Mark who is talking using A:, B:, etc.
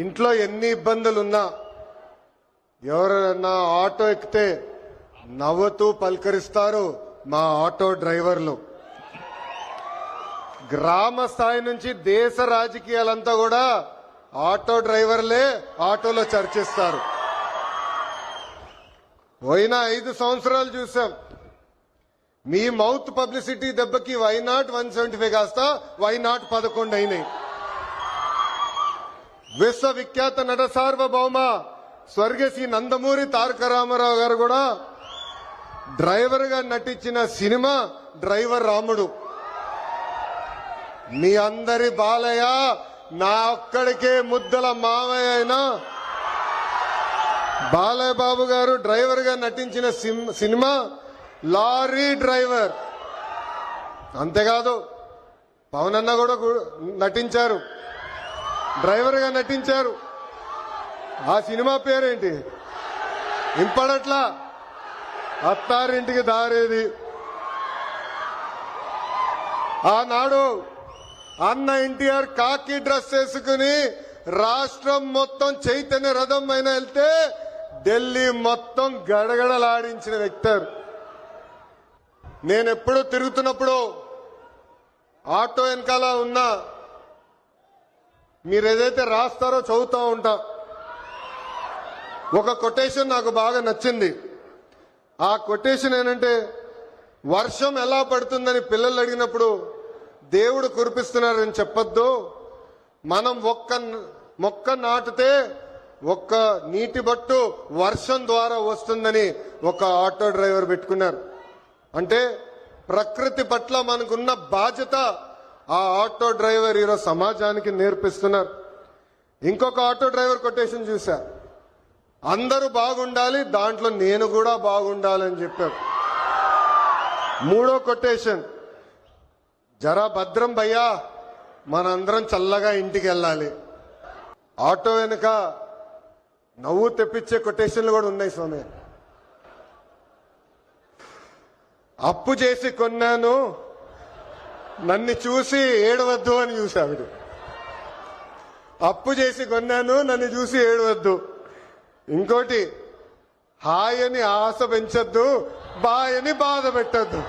A: ఇంట్లో ఎన్ని ఇబ్బందులున్నా ఎవరన్నా ఆటో ఎక్కితే నవ్వుతూ పలకరిస్తారు మా ఆటో డ్రైవర్లు. గ్రామ స్థాయి నుంచి దేశ రాజకీయాలంతా కూడా ఆటో డ్రైవర్లే ఆటోలో చర్చిస్తారు. పోయిన 5 సంవత్సరాలు చూసాం. మీ మౌత్ పబ్లిసిటీ దెబ్బకి వైనాట్ 175 కాస్త వైనాట్ 11 అయినాయి. విశ్వవిఖ్యాత నట సార్వభౌమ స్వర్గీయ శ్రీ నందమూరి తారక రామారావు గారు కూడా డ్రైవర్ గా నటించిన సినిమా డ్రైవర్ రాముడు. మీ అందరి బాలయ్య నా ఒక్కడికే ముద్దల మావయ్య అయినా బాలయ్య బాబు గారు డ్రైవర్ గా నటించిన సినిమా లారీ డ్రైవర్. అంతేకాదు పవన్ అన్న కూడా నటించారు, డ్రైవర్ గా నటించారు. ఆ సినిమా పేరేంటి ఇంపడట్లా, అత్తారింటికి దారేది. ఆనాడు అన్న ఎన్టీఆర్ కాకి డ్రెస్ వేసుకుని రాష్ట్రం మొత్తం చైతన్య రథం పైన వెళ్తే ఢిల్లీ మొత్తం గడగడలాడించిన వ్యక్తి. నేనెప్పుడు తిరుగుతున్నప్పుడు ఆటో వెనకాల ఉన్నా మీరు ఏదైతే రాస్తారో చదువుతూ ఉంటా. ఒక కొటేషన్ నాకు బాగా నచ్చింది. ఆ కొటేషన్ ఏంటంటే, వర్షం ఎలా పడుతుందని పిల్లలు అడిగినప్పుడు దేవుడు కురిపిస్తున్నారని చెప్పొద్దు, మనం ఒక్క మొక్క నాటితే ఒక్క నీటి బట్టు వర్షం ద్వారా వస్తుందని ఒక ఆటో డ్రైవర్ పెట్టుకున్నారు. అంటే ప్రకృతి పట్ల మనకున్న బాధ్యత ఆ ఆటో డ్రైవర్ ఈరోజు సమాజానికి నేర్పిస్తున్నారు. ఇంకొక ఆటో డ్రైవర్ కొటేషన్ చూసా, అందరూ బాగుండాలి దాంట్లో నేను కూడా బాగుండాలని చెప్పారు. మూడో కొటేషన్, జరా భద్రం భయ్యా మనందరం చల్లగా ఇంటికి వెళ్ళాలి. ఆటో వెనుక నవ్వు తెప్పించే కొటేషన్లు కూడా ఉన్నాయి స్వామి. అప్పు చేసి కొన్నాను నన్ను చూసి ఏడవద్దు అని చూసావిడు. అప్పు చేసి కొన్నాను నన్ను చూసి ఏడవద్దు. ఇంకోటి, హాయని ఆశ పెంచొద్దు, బాయని బాధ పెట్టద్దు.